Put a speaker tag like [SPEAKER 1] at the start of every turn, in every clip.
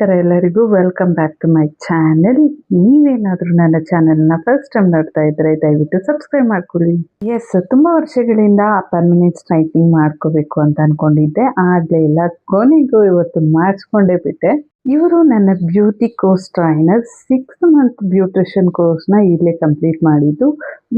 [SPEAKER 1] ನಮಸ್ಕಾರ ಎಲ್ಲರಿಗೂ, welcome back to my channel. ನೀವೇನಾದರೂ ನನ್ನ ಚಾನೆಲ್ನ ಫಸ್ಟ್ ಟೈಮ್ ನೋಡ್ತಾ ಇದ್ರೆ ದಯವಿಟ್ಟು ಸಬ್ಸ್ಕ್ರೈಬ್ ಮಾಡ್ಕೊಳ್ಳಿ. ಎಸ್, ತುಂಬ ವರ್ಷಗಳಿಂದ ಪರ್ಮನೆಂಟ್ ಸ್ಟ್ರೈಟ್ನಿಂಗ್ ಮಾಡ್ಕೋಬೇಕು ಅಂತ ಅನ್ಕೊಂಡಿದ್ದೆ, ಆಗಲೇ ಇಲ್ಲ. ಕೊನೆಗೂ ಇವತ್ತು ಮಾಡಿಸ್ಕೊಂಡೇ ಬಿಟ್ಟೆ. ಇವರು ನನ್ನ beauty course trainer. 6 month beautician ಕೋರ್ಸ್ನ ಇಲ್ಲೇ ಕಂಪ್ಲೀಟ್ ಮಾಡಿದ್ದು.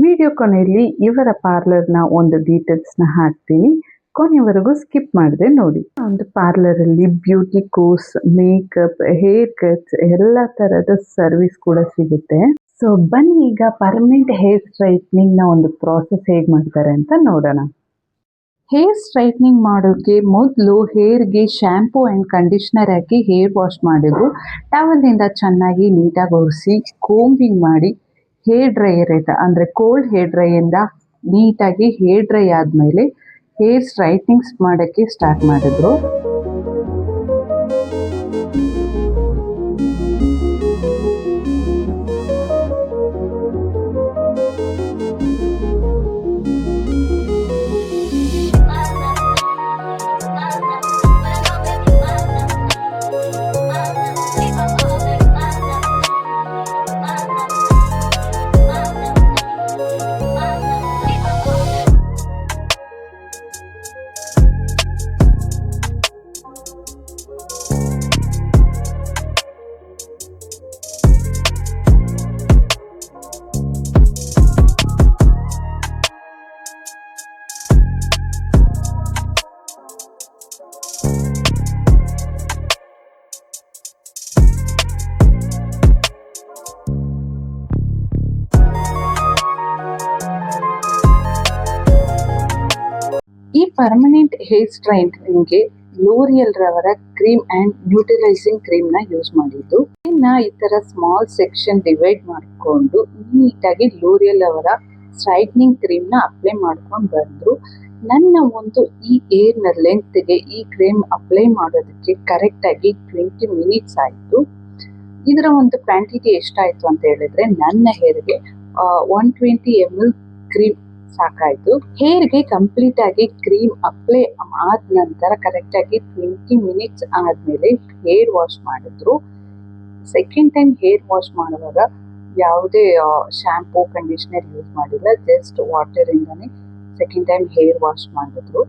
[SPEAKER 1] ವಿಡಿಯೋ ಕೊನೆಯಲ್ಲಿ ಇವರ ಪಾರ್ಲರ್ನ ಒಂದು ಡೀಟೇಲ್ಸ್ನ ಹಾಕ್ತೀನಿ, ಕೊನೆವರೆಗೂ ಸ್ಕಿಪ್ ಮಾಡದೆ ನೋಡಿ. ಒಂದು ಪಾರ್ಲರಲ್ಲಿ beauty course, makeup, haircuts ಎಲ್ಲ ಥರದ ಸರ್ವಿಸ್ ಕೂಡ ಸಿಗುತ್ತೆ. ಸೊ ಬನ್ನಿ ಈಗ ಪರ್ಮನೆಂಟ್ ಹೇರ್ ಸ್ಟ್ರೈಟ್ನಿಂಗ್ನ ಒಂದು ಪ್ರಾಸೆಸ್ ಹೇಗೆ ಮಾಡ್ತಾರೆ ಅಂತ ನೋಡೋಣ. ಹೇರ್ ಸ್ಟ್ರೈಟ್ನಿಂಗ್ ಮಾಡೋಕ್ಕೆ ಮೊದಲು ಹೇರ್ಗೆ ಶಾಂಪೂ ಆ್ಯಂಡ್ ಕಂಡೀಷ್ನರ್ ಹಾಕಿ ಹೇರ್ ವಾಶ್ ಮಾಡಿದ್ರು. ಟವಲಿಂದ ಚೆನ್ನಾಗಿ ನೀಟಾಗಿ ಒರೆಸಿ ಕೋಂಬಿಂಗ್ ಮಾಡಿ ಹೇರ್ ಡ್ರೈಯರ್ ಅಂದರೆ ಕೋಲ್ಡ್ ಹೇರ್ ಡ್ರೈಯಿಂದ ನೀಟಾಗಿ ಹೇರ್ ಡ್ರೈ ಆದಮೇಲೆ ಹೇರ್ ಸ್ಟ್ರೈಟ್ನಿಂಗ್ಸ್ ಮಾಡೋಕ್ಕೆ ಸ್ಟಾರ್ಟ್ ಮಾಡಿದ್ರು. ಈ ಪರ್ಮನೆಂಟ್ ಹೇರ್ ಸ್ಟ್ರೈಟ್ನಿಂಗ್ಗೆ ಲೋರಿಯಲ್ ರವರ ಕ್ರೀಮ್ ಆ್ಯಂಡ್ ನ್ಯೂಟ್ರಲೈಸಿಂಗ್ ಕ್ರೀಮ್ನ ಯೂಸ್ ಮಾಡಿದ್ದು. ಇನ್ನು ಈ ಥರ ಸ್ಮಾಲ್ ಸೆಕ್ಷನ್ ಡಿವೈಡ್ ಮಾಡಿಕೊಂಡು ನೀಟಾಗಿ ಲೋರಿಯಲ್ ಅವರ ಸ್ಟ್ರೈಟ್ನಿಂಗ್ ಕ್ರೀಮ್ನ ಅಪ್ಲೈ ಮಾಡ್ಕೊಂಡು ಬಂದರು. ನನ್ನ ಒಂದು ಈ ಏರ್ನ ಲೆಂತ್ಗೆ ಈ ಕ್ರೀಮ್ ಅಪ್ಲೈ ಮಾಡೋದಕ್ಕೆ ಕರೆಕ್ಟಾಗಿ 20 ಮಿನಿಟ್ಸ್ ಆಯಿತು. ಇದರ ಒಂದು ಕ್ವಾಂಟಿಟಿ ಎಷ್ಟಾಯಿತು ಅಂತ ಹೇಳಿದ್ರೆ, ನನ್ನ ಹೇರ್ಗೆ 120 ml ಕ್ರೀಮ್ ಸಾಕಾಯಿತು. ಹೇರ್ಗೆ ಕಂಪ್ಲೀಟ್ ಆಗಿ ಕ್ರೀಮ್ ಅಪ್ಲೈ ಆದ ನಂತರ ಕರೆಕ್ಟಾಗಿ 20 ಮಿನಿಟ್ಸ್ ಆದಮೇಲೆ ಹೇರ್ ವಾಶ್ ಮಾಡಿದ್ರು. ಸೆಕೆಂಡ್ ಟೈಮ್ ಹೇರ್ ವಾಶ್ ಮಾಡುವಾಗ ಯಾವುದೇ ಶಾಂಪೂ ಕಂಡೀಷ್ನರ್ ಯೂಸ್ ಮಾಡಿಲ್ಲ, ಜಸ್ಟ್ ವಾಟರಿಂದನೇ ಸೆಕೆಂಡ್ ಟೈಮ್ ಹೇರ್ ವಾಶ್ ಮಾಡಿದ್ರು.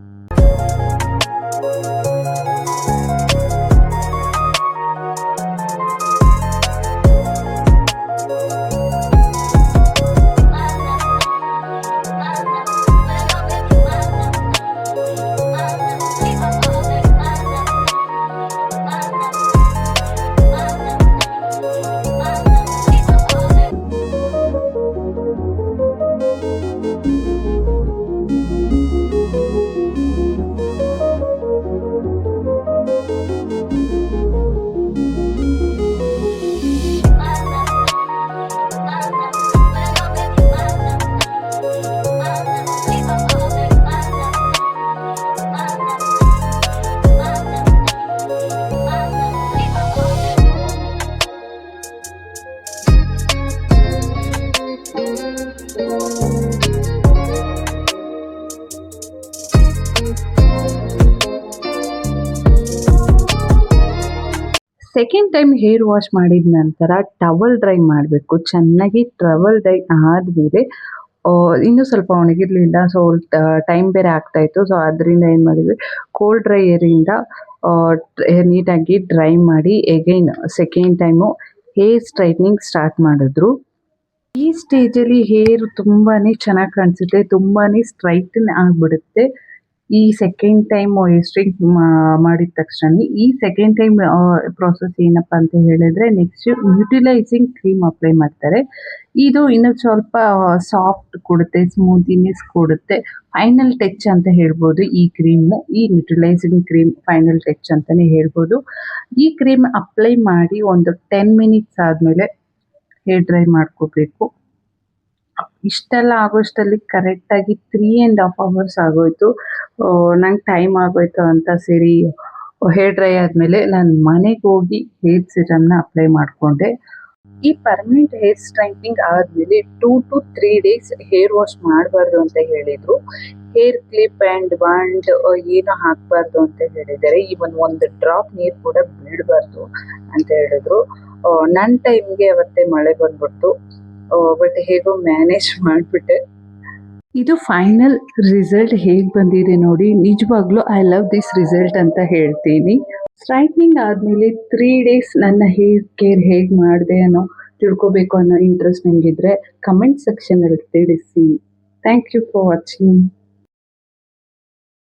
[SPEAKER 1] ಸೆಕೆಂಡ್ ಟೈಮ್ ಹೇರ್ ವಾಶ್ ಮಾಡಿದ ನಂತರ ಟವಲ್ ಡ್ರೈ ಮಾಡಬೇಕು. ಚೆನ್ನಾಗಿ ಟವಲ್ ಡ್ರೈ ಆದಮೇಲೆ ಇನ್ನೂ ಸ್ವಲ್ಪ ಒಣಗಿರಲಿಲ್ಲ, ಸೊ ಟೈಮ್ ಬೇರೆ ಆಗ್ತಾಯಿತ್ತು. ಸೊ ಅದರಿಂದ ಏನು ಮಾಡಿದ್ವಿ, ಕೋಲ್ಡ್ ಡ್ರೈಯರಿಂದ ನೀಟಾಗಿ ಡ್ರೈ ಮಾಡಿ again second time hair straightening start ಮಾಡಿದ್ರು. ಈ ಸ್ಟೇಜಲ್ಲಿ ಹೇರ್ ತುಂಬಾ ಚೆನ್ನಾಗಿ ಕಾಣಿಸುತ್ತೆ, ತುಂಬಾ ಸ್ಟ್ರೈಟನ್ ಆಗಿಬಿಡುತ್ತೆ. ಈ ಸೆಕೆಂಡ್ ಟೈಮ್ ಸ್ಟ್ರೈಟ್ ಮಾಡಿದ ತಕ್ಷಣ ಈ ಸೆಕೆಂಡ್ ಟೈಮ್ ಪ್ರಾಸೆಸ್ ಏನಪ್ಪ ಅಂತ ಹೇಳಿದ್ರೆ, ನೆಕ್ಸ್ಟ್ ನ್ಯೂಟ್ರಲೈಸಿಂಗ್ ಕ್ರೀಮ್ ಅಪ್ಲೈ ಮಾಡ್ತಾರೆ. ಇದು ಇನ್ನೂ ಸ್ವಲ್ಪ ಸಾಫ್ಟ್ ಕೊಡುತ್ತೆ, ಸ್ಮೂತಿನೆಸ್ ಕೊಡುತ್ತೆ. ಫೈನಲ್ ಟಚ್ ಅಂತ ಹೇಳ್ಬೋದು ಈ ಕ್ರೀಮು. ಈ ನ್ಯೂಟ್ರಲೈಸಿಂಗ್ ಕ್ರೀಮ್ ಫೈನಲ್ ಟಚ್ ಅಂತಲೇ ಹೇಳ್ಬೋದು. ಈ ಕ್ರೀಮ್ ಅಪ್ಲೈ ಮಾಡಿ ಒಂದು 10 ಮಿನಿಟ್ಸ್ ಆದಮೇಲೆ ಹೇರ್ ಡ್ರೈ ಮಾಡ್ಕೋಬೇಕು. ಇಷ್ಟೆಲ್ಲ ಆಗೋಷ್ಟರಲ್ಲಿ ಕರೆಕ್ಟಾಗಿ 3.5 hours ಆಗೋಯ್ತು. ನಂಗೆ ಟೈಮ್ ಆಗೋಯ್ತು ಅಂತ ಸರಿ ಹೇರ್ ಡ್ರೈ ಆದಮೇಲೆ ನಾನು ಮನೆಗೆ ಹೋಗಿ ಹೇರ್ ಸಿರಮ್ನ ಅಪ್ಲೈ ಮಾಡಿಕೊಂಡೆ. ಈ ಪರ್ಮನೆಂಟ್ ಹೇರ್ ಸ್ಟ್ರೈಟ್ನಿಂಗ್ ಆದಮೇಲೆ 2 to 3 days ಹೇರ್ ವಾಶ್ ಮಾಡಬಾರ್ದು ಅಂತ ಹೇಳಿದರು. ಹೇರ್ ಕ್ಲಿಪ್ ಆ್ಯಂಡ್ ಬಾಂಡ್ ಏನೂ ಹಾಕಬಾರ್ದು ಅಂತ ಹೇಳಿದ್ದಾರೆ. ಈವನ್ ಒಂದು ಡ್ರಾಪ್ ನೀರು ಕೂಡ ಬಿಡಬಾರ್ದು ಅಂತ ಹೇಳಿದ್ರು. ನನ್ನ ಟೈಮ್ಗೆ ಅವತ್ತೇ ಮಳೆ ಬಂದ್ಬಿಡ್ತು. ಬಟ್ ಹೇಗೋ ಮ್ಯಾನೇಜ್ ಮಾಡಿಬಿಟ್ಟೆ. ಇದು ಫೈನಲ್ ರಿಸಲ್ಟ್ ಹೇಗೆ ಬಂದಿದೆ ನೋಡಿ. ನಿಜವಾಗ್ಲೂ ಐ ಲವ್ ದಿಸ್ ರಿಸಲ್ಟ್ ಅಂತ ಹೇಳ್ತೀನಿ. ಸ್ಟ್ರೈಟ್ನಿಂಗ್ ಆದಮೇಲೆ 3 days ನನ್ನ ಹೇರ್ ಕೇರ್ ಹೇಗೆ ಮಾಡಿದೆ ಅನ್ನೋ ತಿಳ್ಕೊಬೇಕು ಅನ್ನೋ ಇಂಟ್ರೆಸ್ಟ್ ನಿಮಗಿದ್ರೆ ಕಮೆಂಟ್ ಸೆಕ್ಷನಲ್ಲಿ ತಿಳಿಸಿ. Thank you for watching.